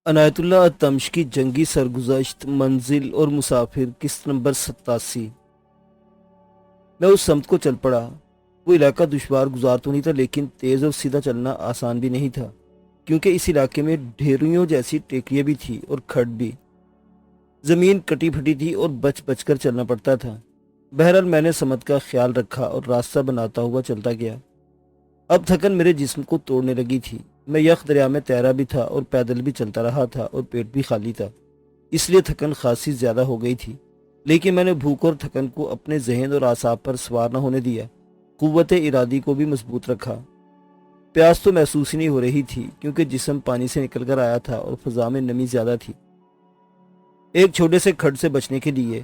عنایت اللہ التمش کی جنگی سرگزشت، منزل اور مسافر، قسط نمبر 87۔ میں اس سمت کو چل پڑا۔ وہ علاقہ دشوار گزار تو نہیں تھا، لیکن تیز اور سیدھا چلنا آسان بھی نہیں تھا، کیونکہ اس علاقے میں ڈھیریوں جیسی ٹیکریاں بھی تھی اور کھڈ بھی۔ زمین کٹی پھٹی تھی اور بچ بچ کر چلنا پڑتا تھا۔ بہرحال میں نے سمت کا خیال رکھا اور راستہ بناتا ہوا چلتا گیا۔ اب تھکن میرے جسم کو توڑنے لگی تھی۔ میں یخ دریا میں تیرا بھی تھا اور پیدل بھی چلتا رہا تھا اور پیٹ بھی خالی تھا، اس لیے تھکن خاصی زیادہ ہو گئی تھی، لیکن میں نے بھوک اور تھکن کو اپنے ذہن اور اعصاب پر سوار نہ ہونے دیا۔ قوت ارادی کو بھی مضبوط رکھا۔ پیاس تو محسوس ہی نہیں ہو رہی تھی، کیونکہ جسم پانی سے نکل کر آیا تھا اور فضا میں نمی زیادہ تھی۔ ایک چھوٹے سے کھڈ سے بچنے کے لیے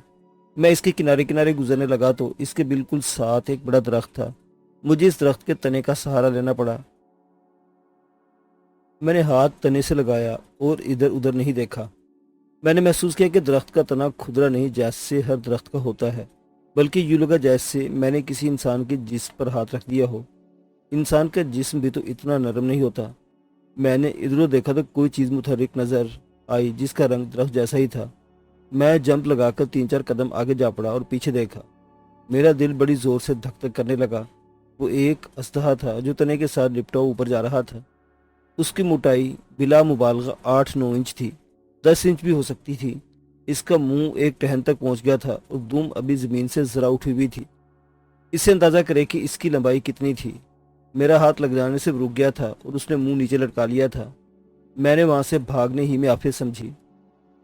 میں اس کے کنارے کنارے گزرنے لگا تو اس کے بالکل ساتھ ایک بڑا درخت تھا۔ مجھے اس درخت کے تنے کا سہارا لینا پڑا۔ میں نے ہاتھ تنے سے لگایا اور ادھر ادھر نہیں دیکھا۔ میں نے محسوس کیا کہ درخت کا تنا کھدرا نہیں جیسے ہر درخت کا ہوتا ہے، بلکہ یوں لگا جیسے میں نے کسی انسان کے جسم پر ہاتھ رکھ دیا ہو۔ انسان کا جسم بھی تو اتنا نرم نہیں ہوتا۔ میں نے ادھر دیکھا تو کوئی چیز متحرک نظر آئی جس کا رنگ درخت جیسا ہی تھا۔ میں جمپ لگا کر 3-4 قدم آگے جا پڑا اور پیچھے دیکھا۔ میرا دل بڑی زور سے دھک دھک کرنے لگا۔ وہ ایک اژدہا تھا جو تنے کے ساتھ لپٹا اوپر جا رہا تھا۔ اس کی موٹائی بلا مبالغہ 8-9 انچ تھی، 10 انچ بھی ہو سکتی تھی۔ اس کا منہ ایک ٹہن تک پہنچ گیا تھا اور دم ابھی زمین سے ذرا اٹھی ہوئی تھی۔ اس سے اندازہ کرے کہ اس کی لمبائی کتنی تھی۔ میرا ہاتھ لگ جانے سے رک گیا تھا اور اس نے منہ نیچے لٹکا لیا تھا۔ میں نے وہاں سے بھاگنے ہی میں آفت سمجھی۔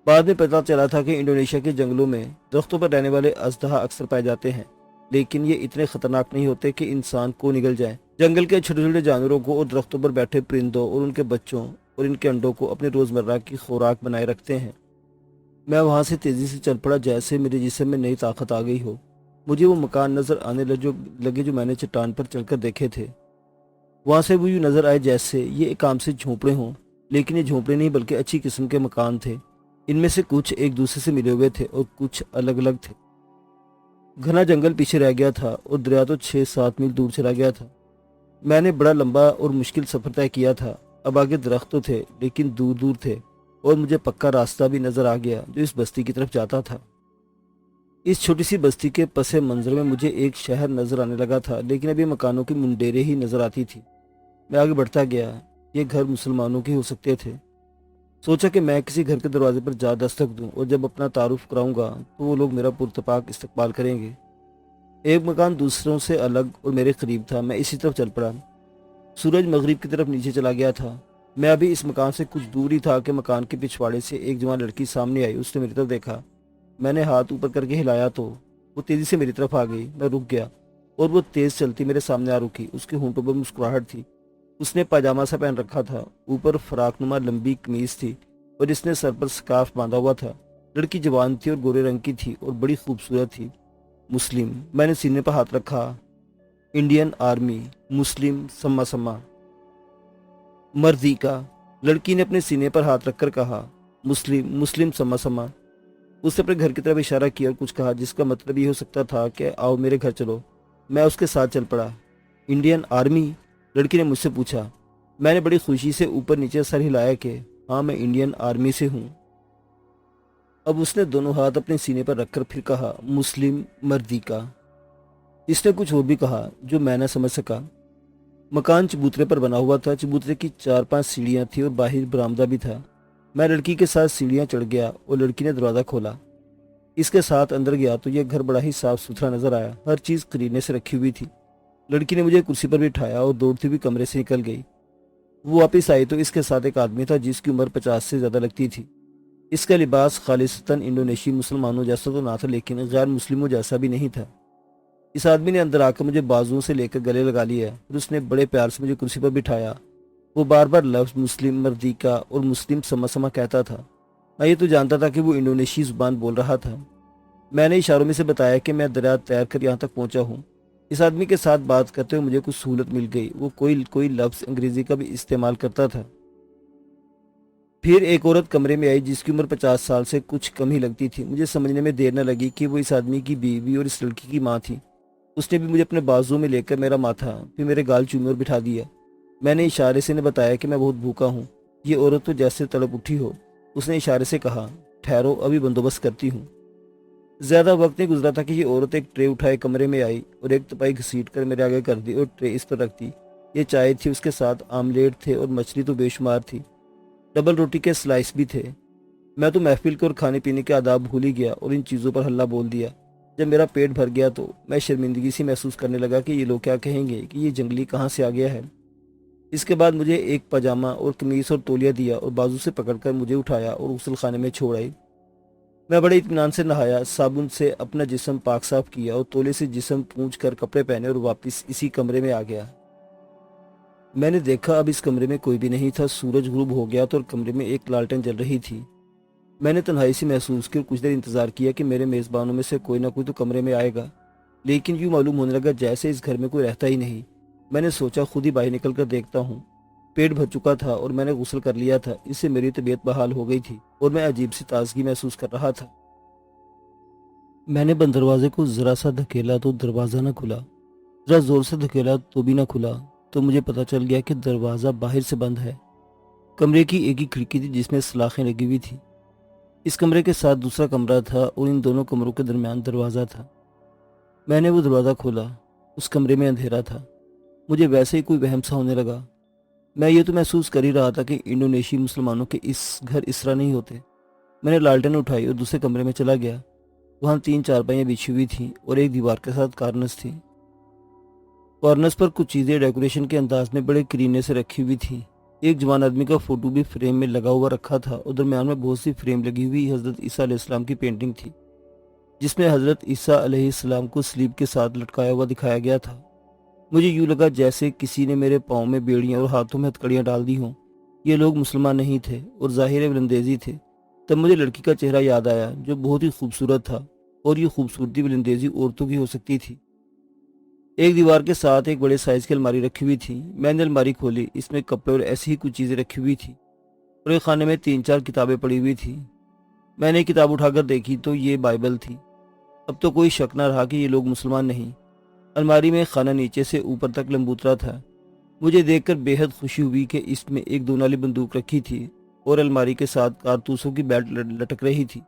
بعد میں پتہ چلا تھا کہ انڈونیشیا کے جنگلوں میں درختوں پر رہنے والے اژدہا اکثر پائے جاتے ہیں، لیکن یہ اتنے خطرناک نہیں ہوتے کہ انسان کو نگل جائیں۔ جنگل کے چھوٹے چھوٹے جانوروں کو اور درختوں پر بیٹھے پرندوں اور ان کے بچوں اور ان کے انڈوں کو اپنے روزمرہ کی خوراک بنائے رکھتے ہیں۔ میں وہاں سے تیزی سے چل پڑا جیسے میرے جسم میں نئی طاقت آ گئی ہو۔ مجھے وہ مکان نظر آنے لگے جو میں نے چٹان پر چڑھ کر دیکھے تھے۔ وہاں سے وہ یوں نظر آئے جیسے یہ ایک عام سے جھونپڑے ہوں، لیکن یہ جھونپڑے نہیں بلکہ اچھی قسم کے مکان تھے۔ ان میں سے کچھ ایک دوسرے سے ملے ہوئے تھے اور کچھ الگ الگ تھے۔ گھنا جنگل پیچھے رہ گیا تھا اور دریا تو 6-7 میل دور چلا گیا تھا۔ میں نے بڑا لمبا اور مشکل سفر طے کیا تھا۔ اب آگے درخت تو تھے لیکن دور دور تھے، اور مجھے پکا راستہ بھی نظر آ گیا جو اس بستی کی طرف جاتا تھا۔ اس چھوٹی سی بستی کے پس منظر میں مجھے ایک شہر نظر آنے لگا تھا، لیکن ابھی مکانوں کی منڈیریں ہی نظر آتی تھی۔ میں آگے بڑھتا گیا۔ یہ گھر مسلمانوں کے ہو سکتے تھے۔ سوچا کہ میں کسی گھر کے دروازے پر جا دستک دوں اور جب اپنا تعارف کراؤں گا تو وہ لوگ میرا پرتپاک استقبال کریں گے۔ ایک مکان دوسروں سے الگ اور میرے قریب تھا۔ میں اسی طرف چل پڑا۔ سورج مغرب کی طرف نیچے چلا گیا تھا۔ میں ابھی اس مکان سے کچھ دور ہی تھا کہ مکان کے پچھواڑے سے ایک جوان لڑکی سامنے آئی۔ اس نے میری طرف دیکھا۔ میں نے ہاتھ اوپر کر کے ہلایا تو وہ تیزی سے میری طرف آ گئی۔ میں رک گیا اور وہ تیز چلتی میرے سامنے آ رکی۔ اس کے ہونٹوں پر مسکراہٹ تھی۔ اس نے پاجامہ سا پہن رکھا تھا، اوپر فراق نما لمبی قمیض تھی اور اس نے سر پر سکارف باندھا ہوا تھا۔ لڑکی جوان تھی اور گورے رنگ کی تھی اور بڑی خوبصورت تھی۔ مسلم۔ میں نے سینے پر ہاتھ رکھا۔ انڈین آرمی، مسلم سما سما۔ مردی کا۔ لڑکی نے اپنے سینے پر ہاتھ رکھ کر کہا، مسلم سما سما۔ اس نے اپنے گھر کی طرف اشارہ کیا اور کچھ کہا جس کا مطلب یہ ہو سکتا تھا کہ آؤ میرے گھر چلو۔ میں اس کے ساتھ چل پڑا۔ Indian army? لڑکی نے مجھ سے پوچھا۔ میں نے بڑی خوشی سے اوپر نیچے سر ہلایا کہ ہاں میں انڈین آرمی سے ہوں۔ اب اس نے دونوں ہاتھ اپنے سینے پر رکھ کر پھر کہا، مسلم مردی کا۔ اس نے کچھ اور بھی کہا جو میں نہ سمجھ سکا۔ مکان چبوترے پر بنا ہوا تھا۔ چبوترے کی 4-5 سیڑھیاں تھیں اور باہر برآمدہ بھی تھا۔ میں لڑکی کے ساتھ سیڑھیاں چڑھ گیا اور لڑکی نے دروازہ کھولا۔ اس کے ساتھ اندر گیا تو یہ گھر بڑا ہی صاف ستھرا نظر آیا۔ ہر چیز قرینے سے رکھی ہوئی تھی۔ لڑکی نے مجھے کرسی پر بٹھایا اور دوڑتی ہوئی کمرے سے نکل گئی۔ وہ واپس آئی تو اس کے ساتھ ایک آدمی تھا جس کی عمر 50 سے زیادہ لگتی تھی۔ اس کا لباس خالصتاً انڈونیشی مسلمانوں جیسا تو نہ تھا، لیکن غیر مسلموں جیسا بھی نہیں تھا۔ اس آدمی نے اندر آ کر مجھے بازوؤں سے لے کر گلے لگا لیا اور اس نے بڑے پیار سے مجھے کرسی پر بٹھایا۔ وہ بار بار لفظ مسلم مردی کا اور مسلم سما سما کہتا تھا۔ میں یہ تو جانتا تھا کہ وہ انڈونیشی زبان بول رہا تھا۔ میں نے اشاروں میں سے بتایا کہ میں دریا تیر کر یہاں تک پہنچا ہوں۔ اس آدمی کے ساتھ بات کرتے ہوئے مجھے کچھ سہولت مل گئی۔ وہ کوئی لفظ انگریزی کا بھی استعمال کرتا تھا۔ پھر ایک عورت کمرے میں آئی جس کی عمر 50 سال سے کچھ کم ہی لگتی تھی۔ مجھے سمجھنے میں دیر نہ لگی کہ وہ اس آدمی کی بیوی اور اس لڑکی کی ماں تھی۔ اس نے بھی مجھے اپنے بازو میں لے کر میرا ماتھا پھر میرے گال چومے اور بٹھا دیا۔ میں نے اشارے سے انہیں بتایا کہ میں بہت بھوکا ہوں۔ یہ عورت تو جیسے تڑپ اٹھی ہو۔ اس نے اشارے سے کہا، ٹھہرو ابھی بندوبست کرتی ہوں۔ زیادہ وقت نہیں گزرا تھا کہ یہ عورت ایک ٹرے اٹھائے کمرے میں آئی اور ایک تپائی گھسیٹ کر میرے آگے کر دی اور ٹرے اس پر رکھ دی۔ یہ چائے تھی، اس کے ساتھ آملیٹ تھے اور مچھلی تو بے شمار تھی، ڈبل روٹی کے سلائس بھی تھے۔ میں تو محفل کے اور کھانے پینے کے آداب بھول ہی گیا اور ان چیزوں پر ہلہ بول دیا۔ جب میرا پیٹ بھر گیا تو میں شرمندگی سی محسوس کرنے لگا کہ یہ لوگ کیا کہیں گے کہ یہ جنگلی کہاں سے آ گیا ہے۔ اس کے بعد مجھے ایک پاجامہ اور قمیص اور تولیہ دیا اور بازو سے پکڑ کر مجھے اٹھایا اور غسل خانے میں چھوڑ آئی۔ میں بڑے اطمینان سے نہایا، صابن سے اپنا جسم پاک صاف کیا اور تولے سے جسم پونچھ کر کپڑے پہنے اور واپس اسی کمرے میں آ گیا۔ میں نے دیکھا اب اس کمرے میں کوئی بھی نہیں تھا۔ سورج غروب ہو گیا تھا اور کمرے میں ایک لالٹین جل رہی تھی۔ میں نے تنہائی سی محسوس کی اور کچھ دیر انتظار کیا کہ میرے میزبانوں میں سے کوئی نہ کوئی تو کمرے میں آئے گا، لیکن یوں معلوم ہونے لگا جیسے اس گھر میں کوئی رہتا ہی نہیں۔ میں نے سوچا خود ہی باہر نکل کر دیکھتا ہوں۔ پیٹ بھر چکا تھا اور میں نے غسل کر لیا تھا، اس سے میری طبیعت بحال ہو گئی تھی اور میں عجیب سی تازگی محسوس کر رہا تھا۔ میں نے بند دروازے کو ذرا سا دھکیلا تو دروازہ نہ کھلا، ذرا زور سے دھکیلا تو بھی نہ کھلا، تو مجھے پتہ چل گیا کہ دروازہ باہر سے بند ہے۔ کمرے کی ایک ہی کھڑکی تھی جس میں سلاخیں لگی ہوئی تھی۔ اس کمرے کے ساتھ دوسرا کمرہ تھا اور ان دونوں کمروں کے درمیان دروازہ تھا۔ میں نے وہ دروازہ کھولا۔ اس کمرے میں اندھیرا تھا۔ مجھے ویسے ہی کوئی وہم سا ہونے لگا۔ میں یہ تو محسوس کر ہی رہا تھا کہ انڈونیشی مسلمانوں کے اس گھر اس طرح نہیں ہوتے۔ میں نے لالٹین اٹھائی اور دوسرے کمرے میں چلا گیا۔ وہاں 3 چارپائیاں بچھی ہوئی تھیں اور ایک دیوار کے ساتھ کارنس تھی۔ کارنس پر کچھ چیزیں ڈیکوریشن کے انداز میں بڑے کرینے سے رکھی ہوئی تھیں۔ ایک جوان آدمی کا فوٹو بھی فریم میں لگا ہوا رکھا تھا اور درمیان میں بہت سی فریم لگی ہوئی حضرت عیسیٰ علیہ السلام کی پینٹنگ تھی، جس میں حضرت عیسیٰ علیہ السلام کو سلیب کے ساتھ لٹکایا ہوا دکھایا گیا تھا۔ مجھے یوں لگا جیسے کسی نے میرے پاؤں میں بیڑیاں اور ہاتھوں میں ہتکڑیاں ڈال دی ہوں۔ یہ لوگ مسلمان نہیں تھے اور ظاہر ولندیزی تھے۔ تب مجھے لڑکی کا چہرہ یاد آیا جو بہت ہی خوبصورت تھا، اور یہ خوبصورتی ولندیزی عورتوں کی ہو سکتی تھی۔ ایک دیوار کے ساتھ ایک بڑے سائز کی الماری رکھی ہوئی تھی۔ میں نے الماری کھولی، اس میں کپڑے اور ایسی ہی کچھ چیزیں رکھی ہوئی تھی، اور ایک خانے میں 3-4 کتابیں پڑی ہوئی تھی۔ میں نے ایک کتاب اٹھا کر دیکھی تو یہ بائبل تھی۔ اب تو کوئی شک نہ رہا کہ یہ لوگ مسلمان نہیں۔ الماری میں خانہ نیچے سے اوپر تک لمبوترا تھا۔ مجھے دیکھ کر بے حد خوشی ہوئی کہ اس میں ایک 2 نالی بندوق رکھی تھی اور الماری کے ساتھ کارتوسوں کی بیلٹ لٹک رہی تھی۔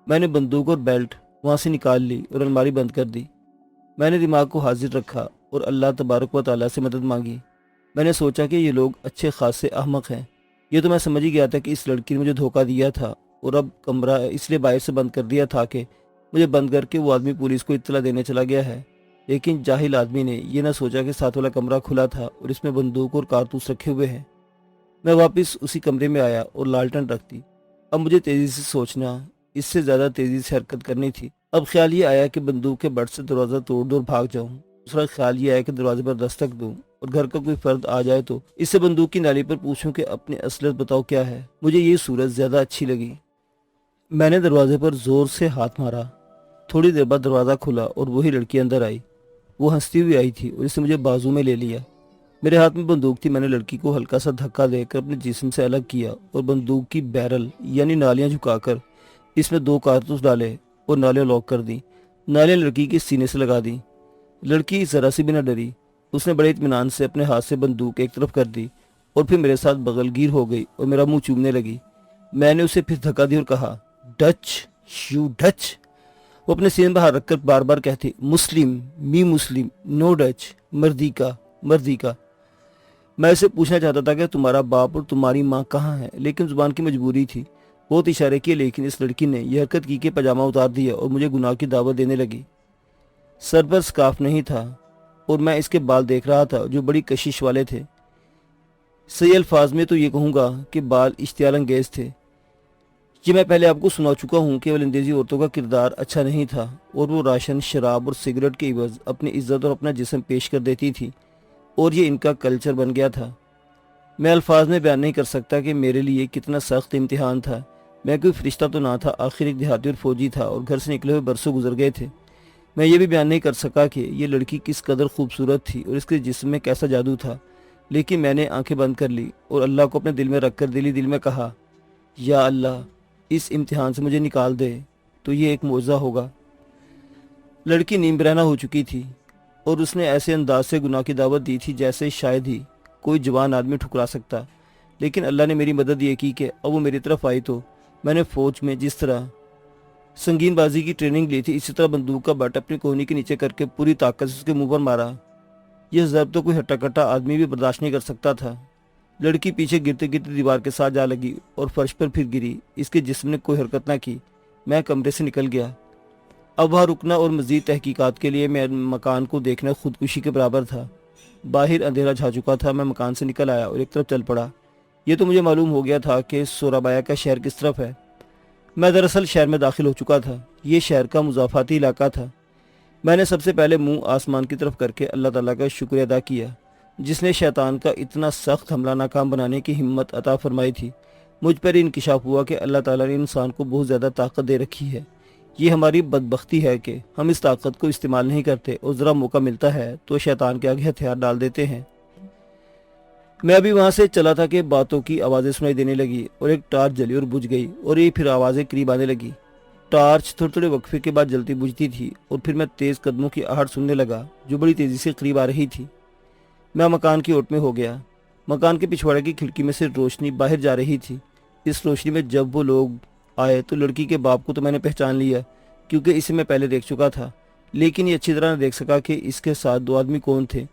میں نے بندوق اور بیلٹ وہاں سے نکال لی اور الماری بند کر دی۔ میں نے دماغ کو حاضر رکھا اور اللہ تبارک و تعالیٰ سے مدد مانگی۔ میں نے سوچا کہ یہ لوگ اچھے خاصے احمق ہیں۔ یہ تو میں سمجھ ہی گیا تھا کہ اس لڑکی نے مجھے دھوکہ دیا تھا، اور اب کمرہ اس لیے باہر سے بند کر دیا تھا کہ مجھے بند کر کے وہ آدمی پولیس کو اطلاع دینے چلا گیا ہے۔ لیکن جاہل آدمی نے یہ نہ سوچا کہ ساتھ والا کمرہ کھلا تھا اور اس میں بندوق اور کارتوس رکھے ہوئے ہیں۔ میں واپس اسی کمرے میں آیا اور لالٹن رکھ دی۔ اب مجھے تیزی سے سوچنا، اس سے زیادہ تیزی سے حرکت کرنی تھی۔ اب خیال یہ آیا کہ بندوق کے بٹ سے دروازہ توڑ دور بھاگ جاؤں۔ دوسرا خیال یہ آیا کہ دروازے پر دستک دوں اور گھر کا کوئی فرد آ جائے تو اس سے بندوق کی نالی پر پوچھوں کہ اپنی اصلیت بتاؤ کیا ہے۔ مجھے یہ صورت زیادہ اچھی لگی۔ میں نے دروازے پر زور سے ہاتھ مارا۔ تھوڑی دیر بعد دروازہ کھلا اور وہی لڑکی اندر آئی۔ وہ ہنستی ہوئی آئی تھی اور اس نے مجھے بازو میں لے لیا۔ میرے ہاتھ میں بندوق تھی۔ میں نے لڑکی کو ہلکا سا دھکا دے کر اپنے جسم سے الگ کیا اور بندوق کی بیرل یعنی نالیاں جھکا کر اس میں 2 کارتوس ڈالے اور نالیاں لاک کر دی۔ نالیاں لڑکی کے سینے سے لگا دی۔ لڑکی ذرا سی بھی نہ ڈری۔ اس نے بڑے اطمینان سے اپنے ہاتھ سے بندوق ایک طرف کر دی اور پھر میرے ساتھ بغل گیر ہو گئی اور میرا منہ چومنے لگی۔ میں نے اسے پھر دھکا دی اور کہا، ڈچ یو ڈچ۔ وہ اپنے سینے پر ہاتھ رکھ کر بار بار کہتی، مسلم می مسلم نو ڈچ، مردی کا مردی کا۔ میں اسے پوچھنا چاہتا تھا کہ تمہارا باپ اور تمہاری ماں کہاں ہے، لیکن زبان کی مجبوری تھی۔ بہت اشارے کیے لیکن اس لڑکی نے یہ حرکت کی کہ پاجامہ اتار دیا اور مجھے گناہ کی دعوت دینے لگی۔ سر پر سکارف نہیں تھا اور میں اس کے بال دیکھ رہا تھا جو بڑی کشش والے تھے۔ صحیح الفاظ میں تو یہ کہوں گا کہ بال اشتعال انگیز تھے۔ یہ میں پہلے آپ کو سنا چکا ہوں کہ ولندیزی عورتوں کا کردار اچھا نہیں تھا اور وہ راشن، شراب اور سگریٹ کے عوض اپنی عزت اور اپنا جسم پیش کر دیتی تھی، اور یہ ان کا کلچر بن گیا تھا۔ میں الفاظ میں بیان نہیں کر سکتا کہ میرے لیے کتنا سخت امتحان تھا۔ میں کوئی فرشتہ تو نہ تھا، آخر ایک دیہاتی اور فوجی تھا اور گھر سے نکلے ہوئے برسوں گزر گئے تھے۔ میں یہ بھی بیان نہیں کر سکا کہ یہ لڑکی کس قدر خوبصورت تھی اور اس کے جسم میں کیسا جادو تھا، لیکن میں نے آنکھیں بند کر لی اور اللہ کو اپنے دل میں رکھ کر دل ہی دل میں کہا، یا اللہ اس امتحان سے مجھے نکال دے تو یہ ایک معجزہ ہوگا۔ لڑکی نیم برہنہ ہو چکی تھی اور اس نے ایسے انداز سے گناہ کی دعوت دی تھی جیسے شاید ہی کوئی جوان آدمی ٹھکرا سکتا، لیکن اللہ نے میری مدد یہ کی کہ اب وہ میری طرف آئی تو میں نے فوج میں جس طرح سنگین بازی کی ٹریننگ لی تھی اسی طرح بندوق کا بٹ اپنی کوہنی کے نیچے کر کے پوری طاقت سے اس کے منہ پر مارا۔ یہ ضرب تو کوئی ہٹا کٹا آدمی بھی برداشت نہیں کر سکتا تھا۔ لڑکی پیچھے گرتے گرتے دیوار کے ساتھ جا لگی اور فرش پر پھر گری۔ اس کے جسم نے کوئی حرکت نہ کی۔ میں کمرے سے نکل گیا۔ اب وہاں رکنا اور مزید تحقیقات کے لیے میں مکان کو دیکھنا خودکشی کے برابر تھا۔ باہر اندھیرا چھا چکا تھا۔ میں مکان سے نکل آیا اور ایک طرف چل پڑا۔ یہ تو مجھے معلوم ہو گیا تھا کہ سورابایا کا شہر کس طرف ہے۔ میں دراصل شہر میں داخل ہو چکا تھا۔ یہ شہر کا مضافاتی علاقہ تھا۔ میں نے سب سے پہلے منہ آسمان کی طرف کر کے اللہ تعالیٰ کا شکر ادا کیا جس نے شیطان کا اتنا سخت حملہ ناکام بنانے کی ہمت عطا فرمائی تھی۔ مجھ پر انکشاف ہوا کہ اللہ تعالیٰ نے انسان کو بہت زیادہ طاقت دے رکھی ہے۔ یہ ہماری بدبختی ہے کہ ہم اس طاقت کو استعمال نہیں کرتے اور ذرا موقع ملتا ہے تو شیطان کے آگے ہتھیار ڈال دیتے ہیں۔ میں ابھی وہاں سے چلا تھا کہ باتوں کی آوازیں سنائی دینے لگی اور ایک ٹارچ جلی اور بجھ گئی اور یہ پھر آوازیں قریب آنے لگی۔ ٹارچ تھوڑے تھوڑے وقفے کے بعد جلتی بجھتی تھی اور پھر میں تیز قدموں کی آہٹ سننے لگا جو بڑی تیزی سے قریب آ رہی تھی۔ میں مکان کی اوٹ میں ہو گیا۔ مکان کے پچھواڑے کی کھڑکی میں سے روشنی باہر جا رہی تھی۔ اس روشنی میں جب وہ لوگ آئے تو لڑکی کے باپ کو تو میں نے پہچان لیا کیونکہ اسے میں پہلے دیکھ چکا تھا، لیکن یہ اچھی طرح نہ دیکھ سکا کہ اس کے ساتھ دو آدمی کون تھے۔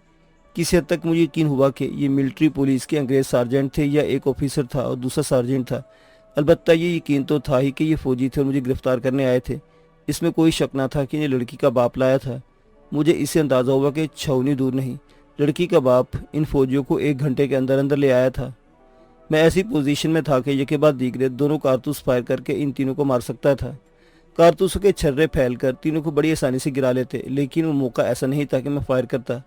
کسی حد تک مجھے یقین ہوا کہ یہ ملٹری پولیس کے انگریز سارجنٹ تھے یا ایک آفیسر تھا اور دوسرا سارجنٹ تھا۔ البتہ یہ یقین تو تھا ہی کہ یہ فوجی تھے اور مجھے گرفتار کرنے آئے تھے۔ اس میں کوئی شک نہ تھا کہ یہ لڑکی کا باپ لایا تھا۔ مجھے اس سے اندازہ ہوا کہ چھاؤنی دور نہیں، لڑکی کا باپ ان فوجیوں کو 1 گھنٹے کے اندر اندر لے آیا تھا۔ میں ایسی پوزیشن میں تھا کہ یک بعد دیگرے دونوں کارتوس فائر کر کے ان تینوں کو مار سکتا تھا۔ کارتوسوں کے چھرے پھیل کر تینوں کو بڑی آسانی سے گرا لیتے، لیکن وہ موقع ایسا نہیں تھا کہ میں فائر کرتا۔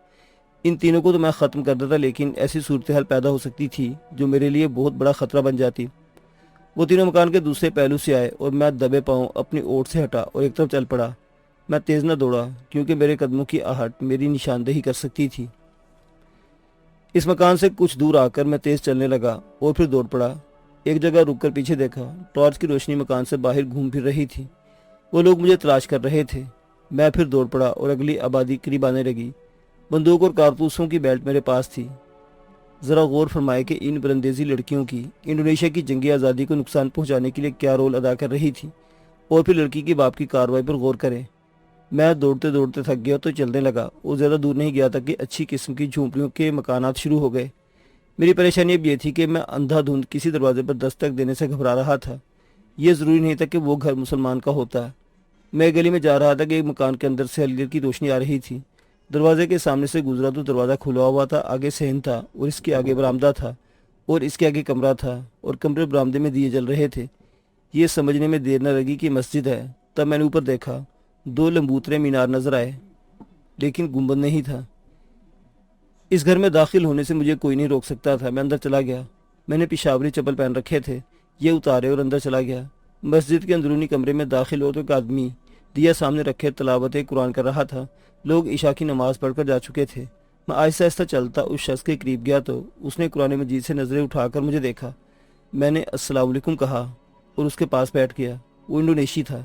ان تینوں کو تو میں ختم کر دیتا، لیکن ایسی صورتحال پیدا ہو سکتی تھی جو میرے لیے بہت بڑا خطرہ بن جاتی۔ وہ تینوں مکان کے دوسرے پہلو سے آئے اور میں دبے پاؤں اپنی اوٹ سے ہٹا اور ایک طرف چل پڑا۔ میں تیز نہ دوڑا کیونکہ میرے قدموں کی آہٹ میری نشاندہی کر سکتی تھی۔ اس مکان سے کچھ دور آ کر میں تیز چلنے لگا اور پھر دوڑ پڑا۔ ایک جگہ رک کر پیچھے دیکھا۔ ٹارچ کی روشنی مکان سے باہر گھوم پھر رہی تھی۔ وہ لوگ مجھے تلاش کر رہے تھے۔ میں پھر دوڑ پڑا اور اگلی آبادی قریب آنے لگی۔ بندوق اور کارتوسوں کی بیلٹ میرے پاس تھی۔ ذرا غور فرمائے کہ ان برندیزی لڑکیوں کی انڈونیشیا کی جنگی آزادی کو نقصان پہنچانے کے لیے کیا رول ادا کر رہی تھی، اور پھر لڑکی کے باپ کی کارروائی پر غور کریں۔ میں دوڑتے دوڑتے تھک گیا تو چلنے لگا اور زیادہ دور نہیں گیا تھا کہ اچھی قسم کی جھونپڑیوں کے مکانات شروع ہو گئے۔ میری پریشانی اب یہ تھی کہ میں اندھا دھند کسی دروازے پر دستک دینے سے گھبرا رہا تھا۔ یہ ضروری نہیں تھا کہ وہ گھر مسلمان کا ہوتا۔ میں گلی میں جا رہا تھا کہ ایک مکان کے اندر سے ہلکی کی روشنی آ رہی تھی۔ دروازے کے سامنے سے گزرا تو دروازہ کھلا ہوا تھا۔ آگے صحن تھا اور اس کے آگے برآمدہ تھا اور اس کے آگے کمرہ تھا اور کمرے برآمدے میں دیے جل رہے تھے۔ یہ سمجھنے میں دیر نہ لگی کہ مسجد ہے۔ تب میں نے اوپر دیکھا، 2 لمبوترے مینار نظر آئے لیکن گنبد نہیں تھا۔ اس گھر میں داخل ہونے سے مجھے کوئی نہیں روک سکتا تھا۔ میں اندر چلا گیا۔ میں نے پیشاوری چپل پہن رکھے تھے، یہ اتارے اور اندر چلا گیا۔ مسجد کے اندرونی کمرے میں داخل ہو تو ایک آدمی دیا سامنے رکھے تلاوت قرآن کر رہا تھا۔ لوگ عشاء کی نماز پڑھ کر جا چکے تھے۔ میں آہستہ آہستہ چلتا اس شخص کے قریب گیا تو اس نے قرآن مجید سے نظریں اٹھا کر مجھے دیکھا۔ میں نے السلام علیکم کہا اور اس کے پاس بیٹھ گیا۔ وہ انڈونیشی تھا۔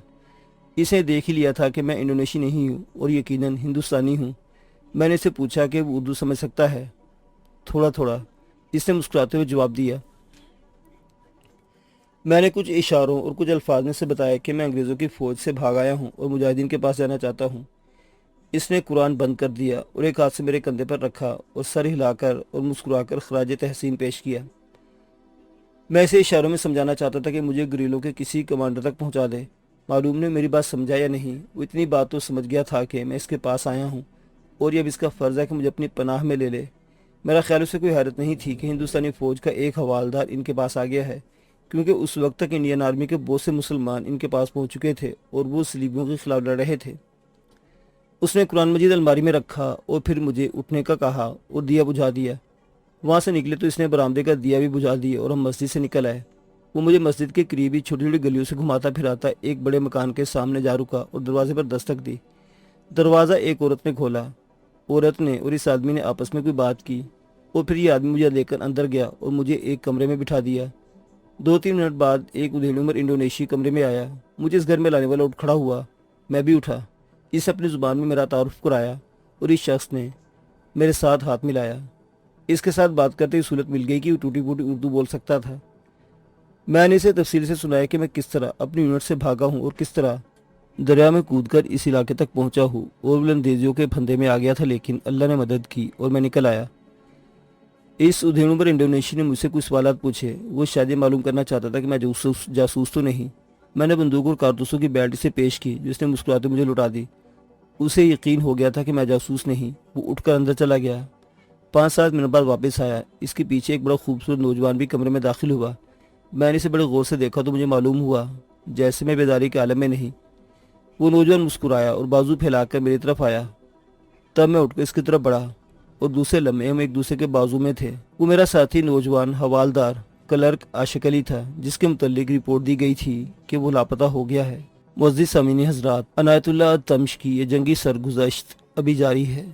اسے دیکھ ہی لیا تھا کہ میں انڈونیشی نہیں ہوں اور یقیناً ہندوستانی ہوں۔ میں نے اسے پوچھا کہ وہ اردو سمجھ سکتا ہے؟ تھوڑا تھوڑا، اس نے مسکراتے ہوئے جواب دیا۔ میں نے کچھ اشاروں اور کچھ الفاظ میں سے بتایا کہ میں انگریزوں کی فوج سے بھاگ آیا ہوں اور مجاہدین کے پاس جانا چاہتا ہوں۔ اس نے قرآن بند کر دیا اور ایک ہاتھ سے میرے کندھے پر رکھا اور سر ہلا کر اور مسکرا کر خراج تحسین پیش کیا۔ میں اسے اشاروں میں سمجھانا چاہتا تھا کہ مجھے گریلوں کے کسی کمانڈر تک پہنچا دے۔ معلوم نے میری بات سمجھا یا نہیں، وہ اتنی بات تو سمجھ گیا تھا کہ میں اس کے پاس آیا ہوں اور یہ اب اس کا فرض ہے کہ مجھے اپنی پناہ میں لے لے۔ میرا خیال اسے کوئی حیرت نہیں تھی کہ ہندوستانی فوج کا ایک حوالدار ان کے پاس آ گیا ہے، کیونکہ اس وقت تک انڈین آرمی کے بہت سے مسلمان ان کے پاس پہنچ چکے تھے اور وہ صلیبیوں کے خلاف لڑ رہے تھے۔ اس نے قرآن مجید الماری میں رکھا اور پھر مجھے اٹھنے کا کہا اور دیا بجھا دیا۔ وہاں سے نکلے تو اس نے برآمدے کا دیا بھی بجھا دیا اور ہم مسجد سے نکل آئے۔ وہ مجھے مسجد کے قریب ہی چھوٹی چھوٹی گلیوں سے گھماتا پھراتا ایک بڑے مکان کے سامنے جا رکا اور دروازے پر دستک دی۔ دروازہ ایک عورت نے کھولا۔ عورت نے اور اس آدمی نے آپس میں کوئی بات کی اور پھر یہ آدمی مجھے لے کر اندر گیا اور مجھے ایک کمرے میں بٹھا دیا۔ 2-3 منٹ بعد ایک ادھیڑ عمر انڈونیشی کمرے میں آیا. مجھے اس گھر میں لانے والا اٹھ کھڑا ہوا. میں بھی اٹھا. اس اپنی زبان میں میرا تعارف کرایا اور اس شخص نے میرے ساتھ ہاتھ ملایا. اس کے ساتھ بات کرتے ہی سہولت مل گئی کہ وہ ٹوٹی پھوٹی اردو بول سکتا تھا. میں نے اسے تفصیل سے سنایا کہ میں کس طرح اپنی یونٹ سے بھاگا ہوں اور کس طرح دریا میں کود کر اس علاقے تک پہنچا ہوں اور بلندیزیوں کے پھندے میں آ گیا تھا، لیکن اللہ نے مدد کی اور میں نکل آیا. اس ادھیڑ عمر انڈونیشی نے مجھ سے کچھ سوالات پوچھے. وہ شاید یہ معلوم کرنا چاہتا تھا کہ میں جاسوس تو نہیں. میں نے بندوق اور کارتوسوں کی بیلٹ اسے پیش کی جو اس نے مسکراتے مجھے لوٹا دی. اسے یقین ہو گیا تھا کہ میں جاسوس نہیں. وہ اٹھ کر اندر چلا گیا. 5-7 منٹ بعد واپس آیا. اس کے پیچھے ایک بڑا خوبصورت نوجوان بھی کمرے میں داخل ہوا. میں نے اسے بڑے غور سے دیکھا تو مجھے معلوم ہوا جیسے میں بیداری کے عالم میں نہیں. وہ نوجوان مسکرایا اور بازو پھیلا کر میری طرف آیا. تب میں اٹھ کر اس کی طرف بڑھا اور دوسرے لمحے ہم ایک دوسرے کے بازو میں تھے. وہ میرا ساتھی نوجوان حوالدار کلرک عاشق علی تھا جس کے متعلق رپورٹ دی گئی تھی کہ وہ لاپتہ ہو گیا ہے. معزز سامعین حضرات، عنایت اللہ التمش کی یہ جنگی سرگزشت ابھی جاری ہے.